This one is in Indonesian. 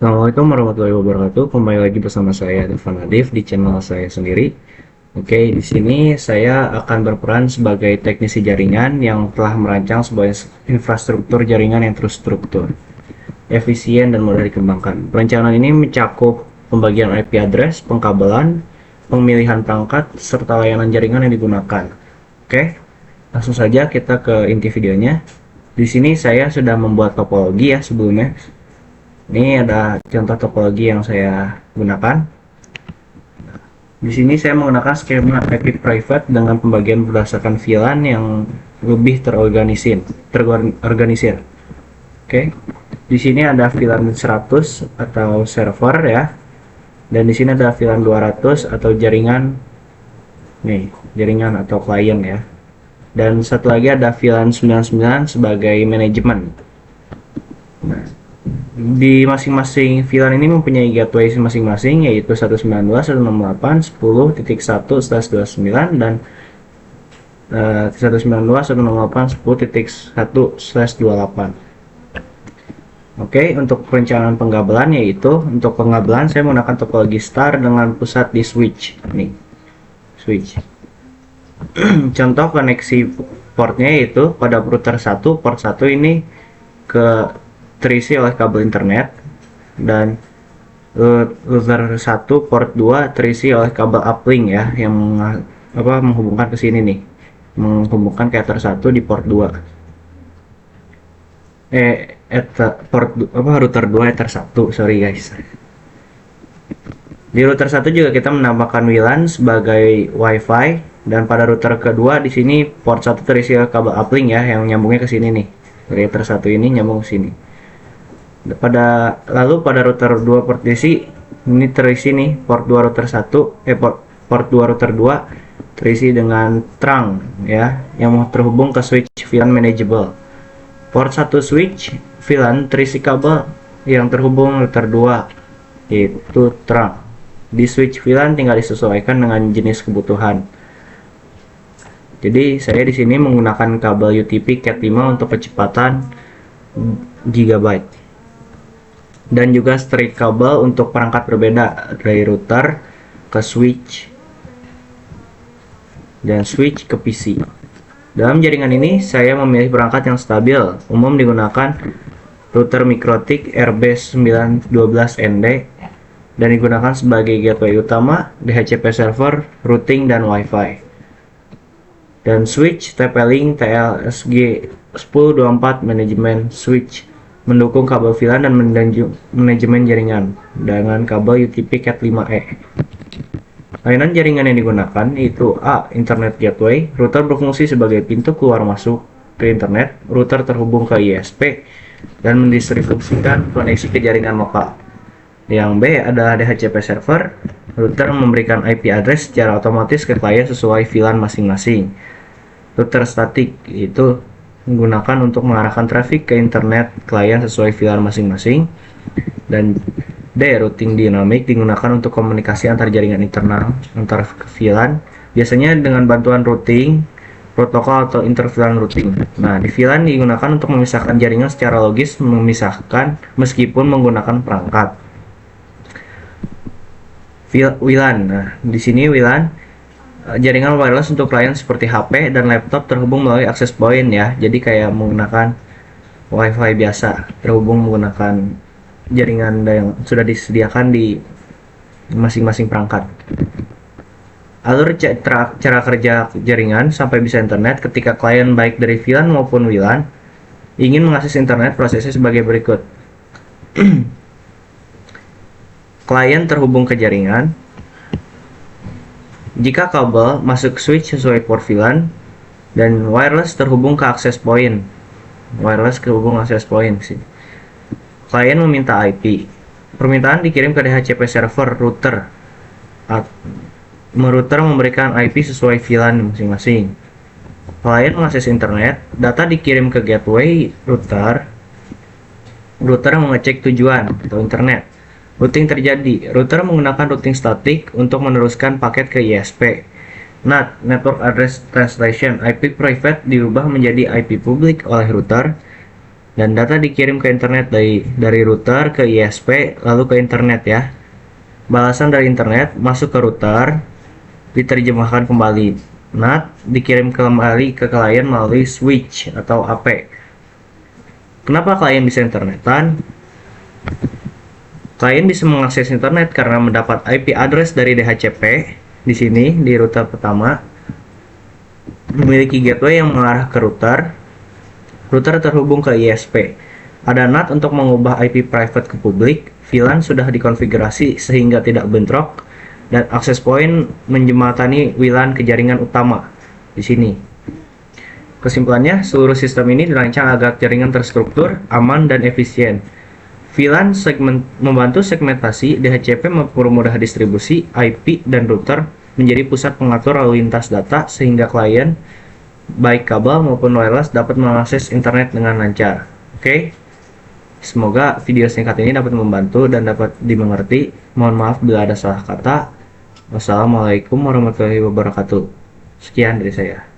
Assalamualaikum warahmatullahi wabarakatuh. Kembali lagi bersama saya Devan Adif di channel saya sendiri. Oke, di sini saya akan berperan sebagai teknisi jaringan yang telah merancang sebuah infrastruktur jaringan yang terstruktur, efisien dan mudah dikembangkan. Perencanaan ini mencakup pembagian IP address, pengkabelan, pemilihan perangkat, serta layanan jaringan yang digunakan. Oke, langsung saja kita ke inti videonya. Di sini saya sudah membuat topologi ya sebelumnya. Ini ada contoh topologi yang saya gunakan. Di sini saya menggunakan skema IP private dengan pembagian berdasarkan VLAN yang lebih terorganisir. Oke. Di sini ada VLAN 100 atau server ya. Dan di sini ada VLAN 200 atau jaringan jaringan atau klien ya. Dan satu lagi ada VLAN 99 sebagai manajemen. Nah, di masing-masing VLAN ini mempunyai gateway masing-masing, yaitu 192.168.10.1/29 dan 192.168.10.1/28. Oke, untuk perencanaan penggabelan, yaitu untuk penggabelan saya menggunakan topologi star dengan pusat di switch. Nih, switch. Contoh koneksi portnya yaitu pada router 1, port 1 ini terisi oleh kabel internet, dan router 1 port 2 terisi oleh kabel uplink ya, yang menghubungkan ke sini nih, menghubungkan ke ether 1 di port 2. Router 2 ether 1, sorry guys. Di router 1 juga kita menambahkan WLAN sebagai WiFi, dan pada router kedua di sini port 1 terisi oleh kabel uplink ya, yang nyambungnya ke sini nih. Dari router 1 ini nyambung ke sini. Lalu pada router 2 port DC ini terisi nih port 2 router 1 port 2 router 2 terisi dengan trunk ya, yang terhubung ke switch VLAN manageable. Port 1 switch VLAN terisi kabel yang terhubung router 2 yaitu trunk. Di switch VLAN tinggal disesuaikan dengan jenis kebutuhan. Jadi saya di sini menggunakan kabel UTP Cat 5 untuk kecepatan gigabyte. Dan juga straight kabel untuk perangkat berbeda dari router ke switch dan switch ke PC. Dalam jaringan ini saya memilih perangkat yang stabil, umum digunakan router MikroTik RB912ND dan digunakan sebagai gateway utama, DHCP server, routing dan WiFi. Dan switch TP-Link TLSG 1024 manajemen switch mendukung kabel VLAN dan manajemen jaringan dengan kabel UTP Cat 5e. Layanan jaringan yang digunakan yaitu A. Internet Gateway. Router berfungsi sebagai pintu keluar masuk ke internet. Router terhubung ke ISP dan mendistribusikan koneksi ke jaringan lokal. Yang B adalah DHCP server. Router memberikan IP address secara otomatis ke klien sesuai VLAN masing-masing. Router statik itu menggunakan untuk mengarahkan trafik ke internet klien sesuai VLAN masing-masing. Dan D. Routing dinamik digunakan untuk komunikasi antar jaringan internal antar VLAN, biasanya dengan bantuan routing protokol atau inter-VLAN routing. Nah, di VLAN digunakan untuk memisahkan jaringan secara logis, memisahkan meskipun menggunakan perangkat. WLAN. Nah, di sini WLAN jaringan wireless untuk klien seperti HP dan laptop terhubung melalui access point ya. Jadi kayak menggunakan WiFi biasa, terhubung menggunakan jaringan yang sudah disediakan di masing-masing perangkat. Alur cara kerja jaringan sampai bisa internet ketika klien baik dari VLAN maupun WLAN ingin mengakses internet, prosesnya sebagai berikut. Klien terhubung ke jaringan. Jika kabel masuk switch sesuai port VLAN dan wireless terhubung ke access point. Wireless terhubung access point sih. Klien meminta IP. Permintaan dikirim ke DHCP server router. Router memberikan IP sesuai VLAN masing-masing. Klien mengakses internet, data dikirim ke gateway router. Router mengecek tujuan atau internet. Routing terjadi. Router menggunakan routing statik untuk meneruskan paket ke ISP. NAT, Network Address Translation, IP private diubah menjadi IP publik oleh router. dan data dikirim ke internet dari router ke ISP lalu ke internet ya. Balasan dari internet masuk ke router, diterjemahkan kembali. NAT dikirim kembali ke klien melalui switch atau AP. Kenapa klien bisa internetan? Klien bisa mengakses internet karena mendapat IP address dari DHCP di sini di router pertama, memiliki gateway yang mengarah ke router. Router terhubung ke ISP. Ada NAT untuk mengubah IP private ke publik. VLAN sudah dikonfigurasi sehingga tidak bentrok, dan access point menjembatani WLAN ke jaringan utama di sini. Kesimpulannya, seluruh sistem ini dirancang agar jaringan terstruktur, aman, dan efisien. VLAN membantu segmentasi, DHCP mempermudah distribusi, IP dan router menjadi pusat pengatur lalu lintas data sehingga klien baik kabel maupun wireless dapat mengakses internet dengan lancar. Oke. Semoga video singkat ini dapat membantu dan dapat dimengerti. Mohon maaf bila ada salah kata. Wassalamualaikum warahmatullahi wabarakatuh. Sekian dari saya.